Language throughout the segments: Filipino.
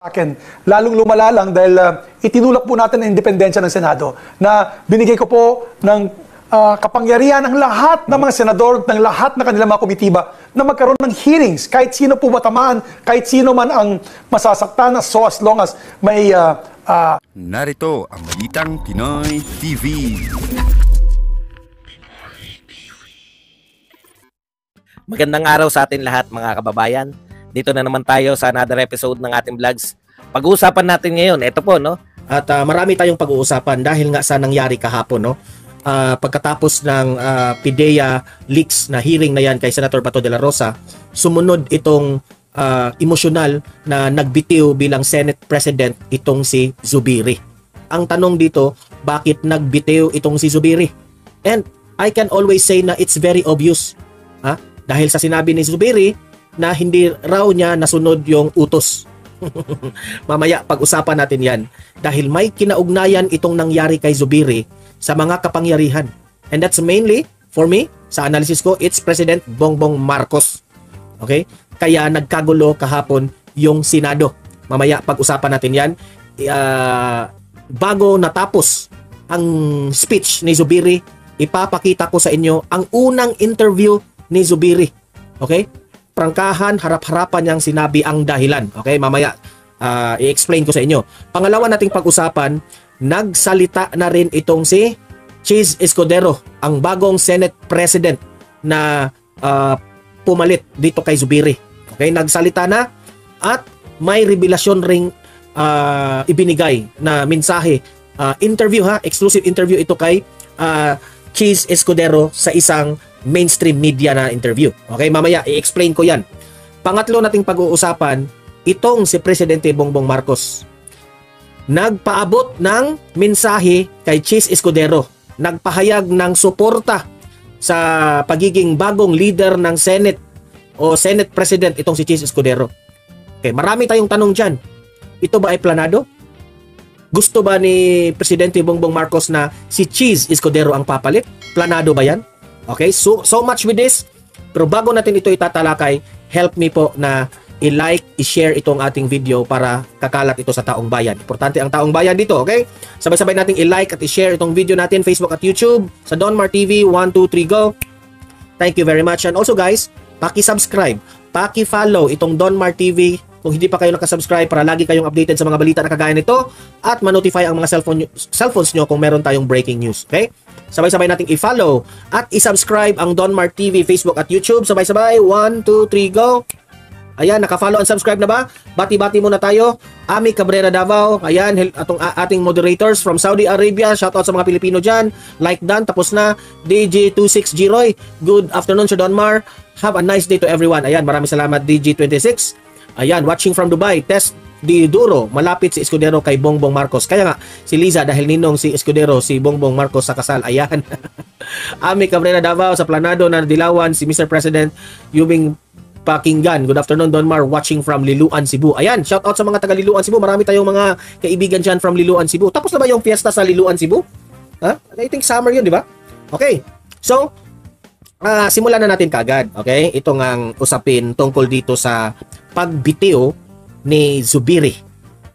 akin, lalong lumala lang dahil itinulak po natin ang independensya ng Senado na binigay ko po ng kapangyarihan ng lahat ng mga senador, ng lahat ng kanilang mga komitiba na magkaroon ng hearings, kahit sino po matamaan, kahit sino man ang masasaktan, so as long as may... Narito ang Balitang Pinoy TV. Magandang araw sa atin lahat mga kababayan. Dito na naman tayo sa another episode ng ating vlogs. Pag-uusapan natin ngayon, ito po, no? At marami tayong pag-uusapan dahil nga sa nangyari kahapon, no? Pagkatapos ng PIDEA leaks na hearing na yan kay Senator Bato de la Rosa, sumunod itong emosyonal na nagbitiw bilang Senate President itong si Zubiri. Ang tanong dito, bakit nagbitiw itong si Zubiri? And I can always say na it's very obvious. Dahil sa sinabi ni Zubiri na hindi raw niya nasunod yung utos. Mamaya pag-usapan natin yan. Dahil may kinaugnayan itong nangyari kay Zubiri sa mga kapangyarihan. And that's mainly, for me, sa analysis ko, it's President Bongbong Marcos. Okay? Kaya nagkagulo kahapon yung Senado. Mamaya pag-usapan natin yan. Bago natapos ang speech ni Zubiri, ipapakita ko sa inyo ang unang interview ni Zubiri. Okay? Prangkahan, harap-harapan niyang sinabi ang dahilan. Okay? Mamaya i-explain ko sa inyo. Pangalawa nating pag-usapan, nagsalita na rin itong si Cheese Escudero, ang bagong Senate President na pumalit dito kay Zubiri. Okay? Nagsalita na at may revelasyon ring ibinigay na mensahe. Interview exclusive interview ito kay Cheese Escudero sa isang mainstream media na interview. Okay, mamaya i-explain ko yan. Pangatlo nating pag-uusapan, itong si Presidente Bongbong Marcos. Nagpaabot ng mensahe kay Cheese Escudero. Nagpahayag ng suporta sa pagiging bagong leader ng Senate o Senate President itong si Cheese Escudero. Okay, marami tayong tanong dyan. Ito ba ay planado? Gusto ba ni Presidente Bongbong Marcos na si Cheese Escudero ang papalit? Planado ba yan? Okay, so much with this. Pero bago natin ito itatalakay, help me po na i-like, i-share itong ating video para kakalat ito sa taong bayan. Importante ang taong bayan dito, okay? Sabay-sabay nating i-like at i-share itong video natin, Facebook at YouTube, sa Donmar TV, 1, 2, 3, go! Thank you very much. And also guys, paki-subscribe, paki-follow itong Donmar TV kung hindi pa kayo nakasubscribe para lagi kayong updated sa mga balita na kagaya nito at ma-notify ang mga cellphones nyo kung meron tayong breaking news, okay? Sabay-sabay nating i-follow at i-subscribe ang Donmar TV, Facebook at YouTube. Sabay-sabay, 1, 2, 3, go! Ayan, naka-follow and subscribe na ba? Bati-bati muna tayo. Ami Cabrera Davao, ayan, atong ating moderators from Saudi Arabia. Shoutout sa mga Pilipino dyan. Like done, tapos na. DJ26 Giroy, good afternoon Sir Donmar. Have a nice day to everyone. Ayan, maraming salamat DJ26. Ayan, watching from Dubai. Test di Duro, malapit si Escudero kay Bongbong Marcos. Kaya nga, si Liza dahil ninong si Escudero, si Bongbong Marcos sa kasal. Ayan. Ami Cabrera Davao sa Planado na Dilawan, si Mr. President Yubing Pakinggan. Good afternoon, Donmar, watching from Liloan, Cebu. Ayan, shout out sa mga taga Liloan, Cebu. Marami tayong mga kaibigan dyan from Liloan, Cebu. Tapos na ba yung fiesta sa Liloan, Cebu? I think summer yun, di ba? Okay. So, simulan na natin kagad. Okay? Ito ngang usapin tungkol dito sa pagbitiw ni Zubiri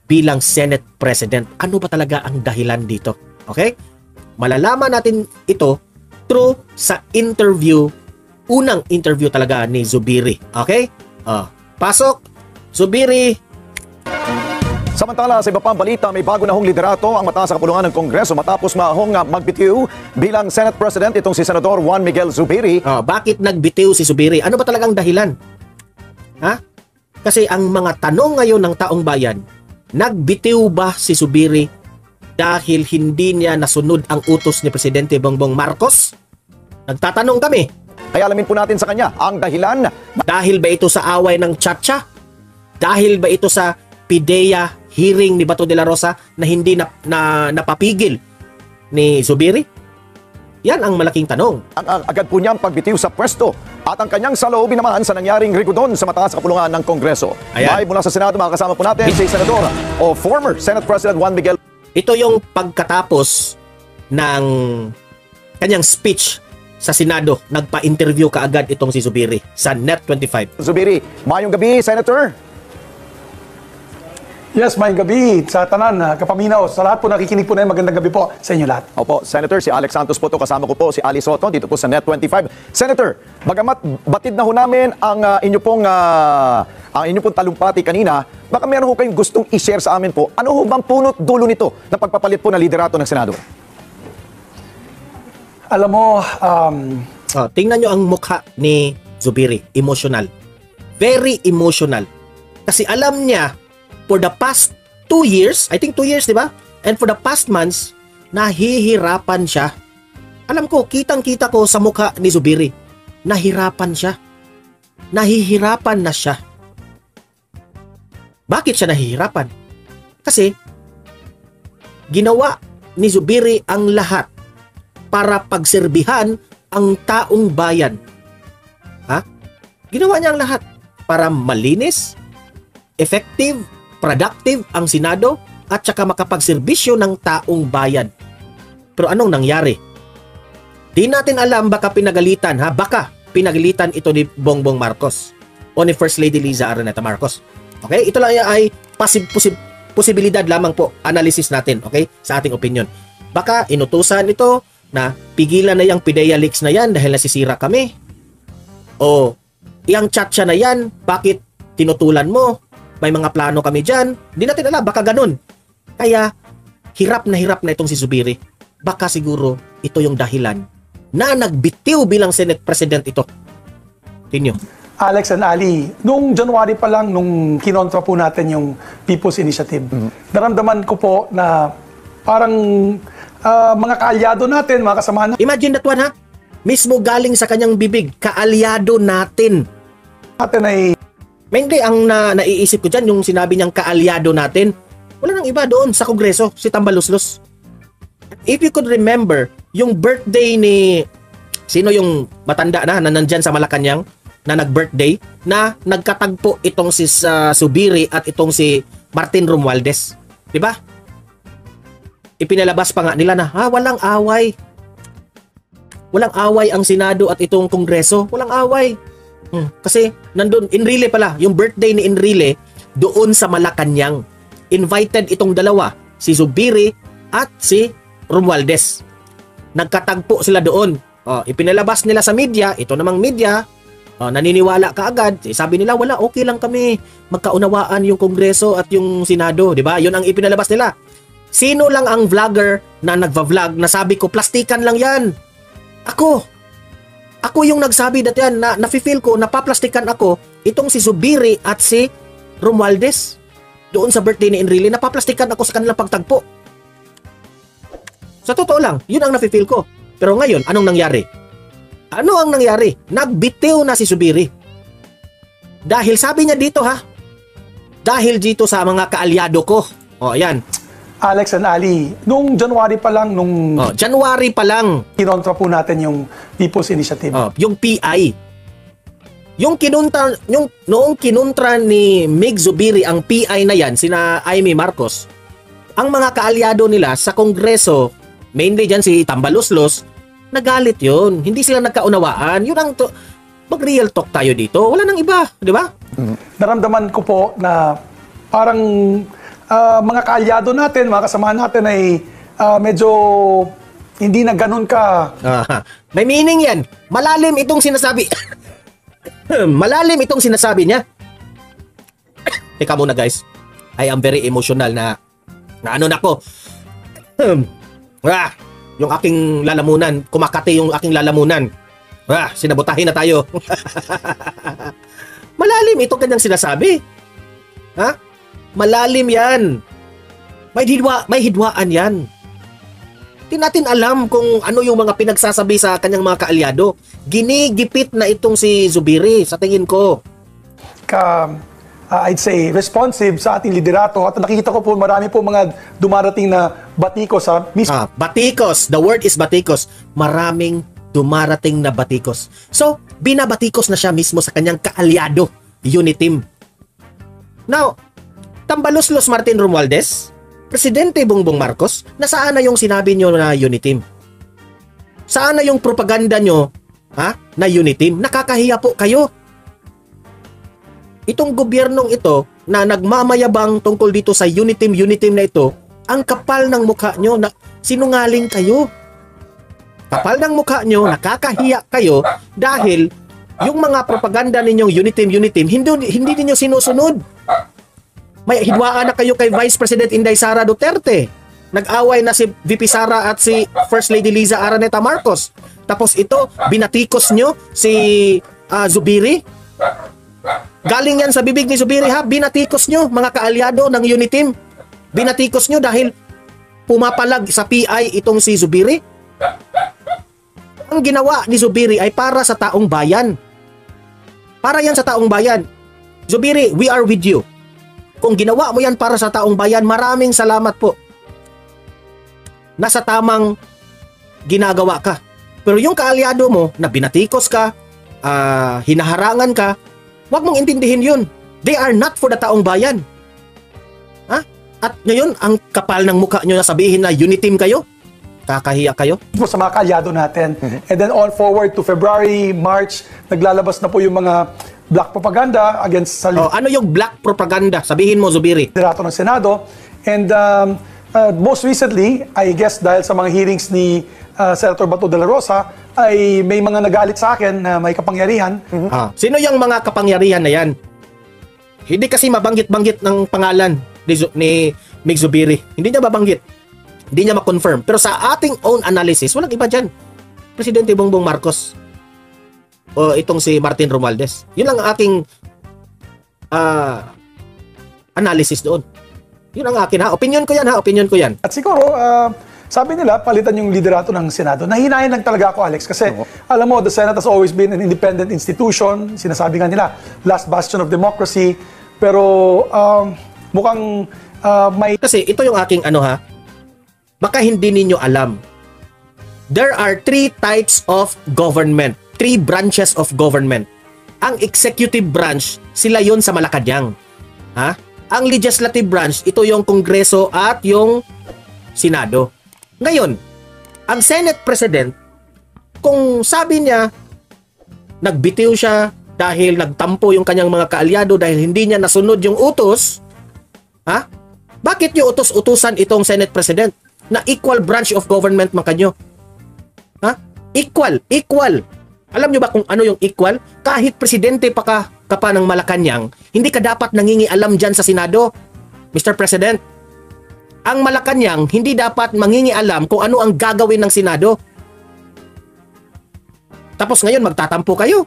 bilang Senate President. Ano ba talaga ang dahilan dito? Okay? Malalaman natin ito through sa interview, unang interview talaga ni Zubiri. Okay? Pasok! Zubiri! Samantala, sa iba pang balita, may bago na hong liderato ang mataas sa kapulungan ng Kongreso matapos mahong magbitiw bilang Senate President itong si Senador Juan Miguel Zubiri. Bakit nagbitiw si Zubiri? Ano ba talagang dahilan? Kasi ang mga tanong ngayon ng taong bayan, nagbitiw ba si Zubiri dahil hindi niya nasunod ang utos ni Presidente Bongbong Marcos? Nagtatanong kami. Kaya alamin po natin sa kanya ang dahilan. Dahil ba ito sa away ng Chacha? Dahil ba ito sa PIDEA hearing ni Bato de la Rosa na hindi napapigil ni Zubiri? Yan ang malaking tanong. Agad po niyang pagbitiw sa pwesto at ang kanyang saloobin naman sa nangyaring rigodon sa mataas sa kapulungan ng Kongreso. Live mula sa Senado, makakasama po natin si Senador o former Senate President Juan Miguel. Ito yung pagkatapos ng kanyang speech sa Senado. Nagpa-interview kaagad itong si Zubiri sa Net25. Zubiri, mayong gabi, Senator. Yes, maayong gabi sa tanan, kapaminaw. Sa lahat po nakikinig po na yun, magandang gabi po sa inyo lahat. Opo, Senator, si Alex Santos po to. Kasama ko po si Ali Soto dito po sa Net25. Senator, bagamat batid na ho namin ang inyo pong talumpati kanina, baka meron ho kayong gustong i-share sa amin po. Ano ho bang punot dulo nito na pagpapalit po ng liderato ng Senado? Alam mo, Tingnan nyo ang mukha ni Zubiri. Emotional. Very emotional. Kasi alam niya, for the past 2 years, I think 2 years, di ba? And for the past months, nahihirapan siya. Alam ko, kitang-kita ko sa mukha ni Zubiri. Nahirapan siya. Nahihirapan na siya. Bakit siya nahihirapan? Kasi, ginawa ni Zubiri ang lahat para pagserbihan ang taong bayan. Ha? Ginawa niya ang lahat para malinis, effective, productive ang Senado at saka makapagserbisyo ng taong bayan. Pero anong nangyari? Di natin alam, baka pinagalitan, ha? Baka pinagalitan ito ni Bongbong Marcos o ni First Lady Liza Araneta Marcos. Okay? Ito lang ay posibilidad lamang po, analysis natin, okay? Sa ating opinion. Baka inutusan ito na pigilan na yung PIDEA leaks na yan dahil nasisira kami. O yung chat siya na yan, bakit tinutulan mo? May mga plano kami dyan. Hindi natin alam, baka ganun. Kaya hirap na itong si Zubiri. Baka siguro ito yung dahilan na nagbitiw bilang Senate President ito. Tinyo. Alex and Ali, nung January pa lang, nung kinontra po natin yung People's Initiative, naramdaman ko po na parang mga kaalyado natin, mga kasamahan natin. Imagine that one, ha? Mismo galing sa kanyang bibig, kaalyado natin. Ay May hindi, ang naiisip ko dyan, yung sinabi niyang kaalyado natin, wala nang iba doon sa Kongreso, si Tambaluslos. If you could remember, yung birthday ni, sino yung matanda na nandyan sa Malacanang, na nag-birthday, na nagkatagpo itong si Zubiri at itong si Martin Romualdez. Diba? Ipinalabas pa nga nila na, walang away. Walang away ang Senado at itong Kongreso. Walang away. Kasi nandun, Enrile pala, yung birthday ni Enrile, doon sa Malacanang. Invited itong dalawa, si Zubiri at si Romualdez. Nagkatagpo sila doon. Ipinalabas nila sa media, ito namang media, naniniwala kaagad. Sabi nila, wala, okay lang kami. Magkaunawaan yung Kongreso at yung Senado. Diba? Yun ang ipinalabas nila. Sino lang ang vlogger na nagva-vlog na sabi ko, plastikan lang yan? Ako yung nagsabi dati yan, na nafe-feel ko, napaplastikan ako, itong si Zubiri at si Romualdez. Doon sa birthday ni Enrile, napaplastikan ako sa kanilang pagtagpo. Sa totoo lang, yun ang nafe-feel ko. Pero ngayon, anong nangyari? Ano ang nangyari? Nagbitiw na si Zubiri. Dahil sabi niya dito, ha? Dahil dito sa mga kaalyado ko. Ayan. Alex and Ali, nung January pa lang, January pa lang, kinontra po natin yung People's Initiative. yung PI. Noong kinontra ni Mig Zubiri ang PI na yan, sina Amy Marcos, ang mga kaalyado nila sa Kongreso, mainly dyan si Tambaluslos, nagalit yun. Hindi sila nagkaunawaan. Yun ang mag-real talk tayo dito. Wala nang iba, di ba? Naramdaman ko po na parang mga kaalyado natin, mga kasamahan natin ay medyo hindi na ganun ka. May meaning yan. Malalim itong sinasabi. Malalim itong sinasabi niya. Teka muna guys. I am very emotional na ano na ko. Yung aking lalamunan. Kumakati yung aking lalamunan. Sinabotahin na tayo. Malalim itong kanyang sinasabi. Ha? Malalim yan. May hidwaan yan. Di natin alam kung ano yung mga pinagsasabi sa kanyang mga kaalyado. Ginigipit na itong si Zubiri, sa tingin ko. I'd say, responsive sa ating liderato. At nakikita ko po marami po mga dumarating na batikos sa batikos. The word is batikos. Maraming dumarating na batikos. So, binabatikos na siya mismo sa kanyang kaalyado, Uniteam. Now, Tambaluslos Martin Romualdez, Presidente Bongbong Marcos, nasaan na yung sinabi nyo na Uniteam? Saan na yung propaganda nyo na Uniteam? Nakakahiya po kayo. itong gobyernong ito na nagmamayabang tungkol dito sa Uniteam na ito, ang kapal ng mukha nyo, na sinungaling kayo. Kapal ng mukha nyo, nakakahiya kayo dahil yung mga propaganda ninyong Uniteam, hindi ninyo sinusunod. May hidwaan na kayo kay Vice President Inday Sara Duterte. Nag-away na si VP Sara at si First Lady Liza Araneta Marcos. Tapos ito, binatikos nyo si Zubiri. Galing yan sa bibig ni Zubiri ha. Binatikos nyo, mga kaalyado ng Uniteam. Binatikos nyo dahil pumapalag sa PI itong si Zubiri. Ang ginawa ni Zubiri ay para sa taong bayan. Para yan sa taong bayan. Zubiri, we are with you. Kung ginawa mo yan para sa taong bayan, maraming salamat po. Nasa tamang ginagawa ka. Pero yung kaalyado mo na binatikos ka, hinaharangan ka, huwag mong intindihin yun. They are not for the taong bayan. Ha? At ngayon, ang kapal ng mukha nyo na sabihin na Uniteam kayo, kakahiya kayo. Po sa mga kaalyado natin. And then on forward to February, March, naglalabas na po yung mga black propaganda against sa Ano yung black propaganda? Sabihin mo, Zubiri. liderato ng Senado. And most recently, I guess dahil sa mga hearings ni Senator Bato de la Rosa, ay may mga nagalit sa akin na may kapangyarihan. Sino yung mga kapangyarihan na yan? Hindi kasi mabanggit-banggit ng pangalan ni Mig Zubiri. Hindi niya mabanggit. Hindi niya ma-confirm. Pero sa ating own analysis, walang iba dyan. Presidente Bongbong Marcos. O itong si Martin Romualdez. Yun ang aking analysis doon. Yun ang akin ha. Opinion ko yan ha. Opinion ko yan. At siguro, sabi nila, palitan yung liderato ng Senado. Nahinayan lang talaga ako, Alex, kasi alam mo, the Senate has always been an independent institution. Sinasabi nga nila, last bastion of democracy. Pero mukhang may... Kasi ito yung aking baka hindi ninyo alam. There are 3 types of government. 3 branches of government. Ang executive branch, sila yon sa Malacanang. Ha? Ang legislative branch, ito yung Kongreso at yung Senado. Ngayon, ang Senate President, kung sabi niya, nagbitiw siya dahil nagtampo yung kanyang mga kaalyado dahil hindi niya nasunod yung utos, ha? Bakit niyo utos-utusan itong Senate President na equal branch of government man kanyo? Ha? Equal. Alam niyo ba kung ano yung equal? Kahit presidente pa ng Malacanang, hindi ka dapat nangingialam dyan sa Senado, Mr. President. Ang Malacanang hindi dapat mangingialam kung ano ang gagawin ng Senado. Tapos ngayon magtatampo kayo.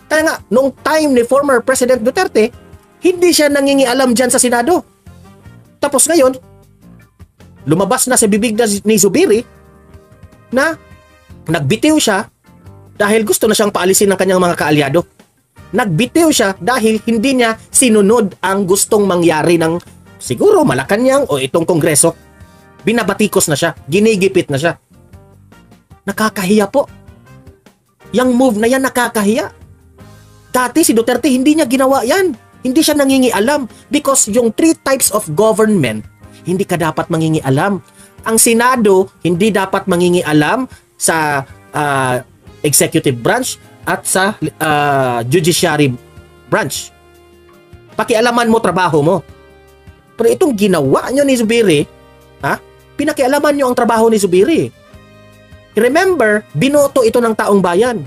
Kaya nga, nung time ni former President Duterte, hindi siya nangingialam dyan sa Senado. Tapos ngayon, lumabas na sa bibig ni Zubiri na nagbitiw siya dahil gusto na siyang paalisin ng kanyang mga kaalyado. Nagbitiw siya dahil hindi niya sinunod ang gustong mangyari ng siguro Malacanang o itong Kongreso. Binabatikos na siya, ginigipit na siya. Nakakahiya po. Yang move na yan nakakahiya. Dati si Duterte hindi niya ginawa yan. Hindi siya nangingialam because yung 3 types of government, hindi ka dapat mangingialam. Ang Senado, hindi dapat mangingialam sa executive branch at sa judiciary branch. Pakialaman mo trabaho mo. Pero itong ginawa nyo ni Zubiri, pinakialaman nyo ang trabaho ni Zubiri. Remember, binoto ito ng taong bayan.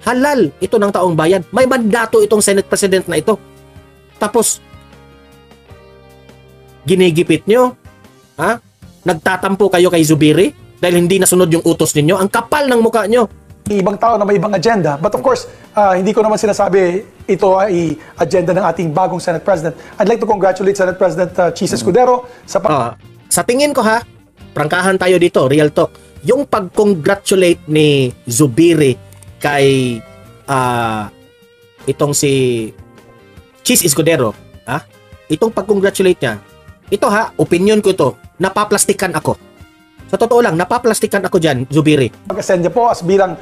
Halal ito ng taong bayan. May mandato itong Senate President na ito. Tapos, ginigipit nyo, nagtatampo kayo kay Zubiri dahil hindi nasunod yung utos ninyo. Ang kapal ng mukha nyo. Ibang tao na may ibang agenda. But of course, hindi ko naman sinasabi ito ay agenda ng ating bagong Senate President. I'd like to congratulate Senate President Chis Escudero sa sa tingin ko prangkahan tayo dito, real talk. Yung pag-congratulate ni Zubiri kay itong si Chis Escudero, itong pag-congratulate niya, ito opinion ko ito, napaplastikan ako. Sa totoo lang, napaplastikan ako dyan, Zubiri. Pag-ascend niya po as bilang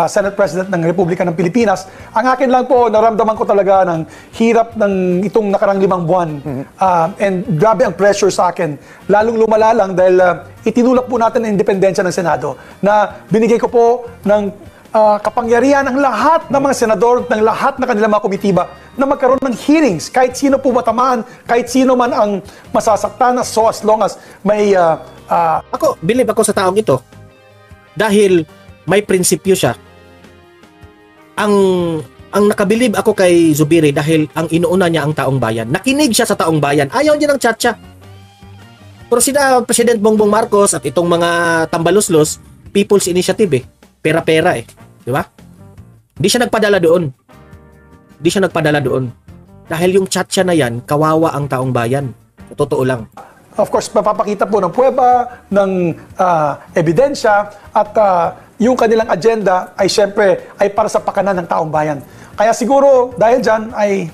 Senate President ng Republika ng Pilipinas, ang akin lang po, naramdaman ko talaga ng hirap ng itong nakarang 5 buwan. And grabe ang pressure sa akin. Lalong lumala lang dahil itinulak po natin ang independensya ng Senado na binigay ko po ng kapangyarihan ng lahat ng mga senador, ng lahat ng kanilang mga komitiba na magkaroon ng hearings, kahit sino po matamaan, kahit sino man ang masasaktan, so as long as may Believe ako sa taong ito dahil may prinsipyo siya. Ang nakabilib ako kay Zubiri dahil ang inuuna niya ang taong bayan. Nakinig siya sa taong bayan. Ayaw niya ng tsa-tsa. Pero sina President Bongbong Marcos at itong mga tambaluslos, People's Initiative eh. Pera-pera eh. Di ba? Di siya nagpadala doon. Dahil yung tsa-tsa na yan, kawawa ang taong bayan. Totoo lang. of course, mapapakita po ng pruweba, ng ebidensya, at yung kanilang agenda ay syempre ay para sa pakanan ng taong bayan. Kaya siguro dahil dyan ay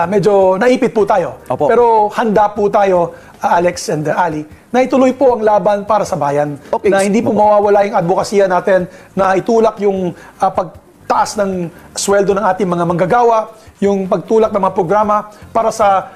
medyo naipit po tayo. Opo. Pero handa po tayo, Alex and Ali, na ituloy po ang laban para sa bayan. Okay. Na hindi po mawawala yung advokasya natin na itulak yung pagtaas ng sweldo ng ating mga manggagawa, yung pagtulak ng mga programa para sa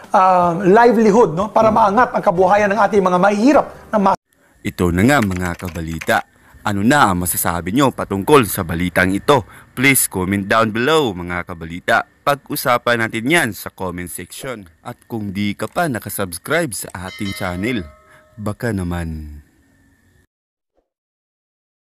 livelihood, no? Para maangat ang kabuhayan ng ating mga mahihirap na Ito na nga mga kabalita. Ano na ang masasabi nyo patungkol sa balitang ito? Please comment down below mga kabalita. Pag-usapan natin yan sa comment section. At kung di ka pa nakasubscribe sa ating channel, baka naman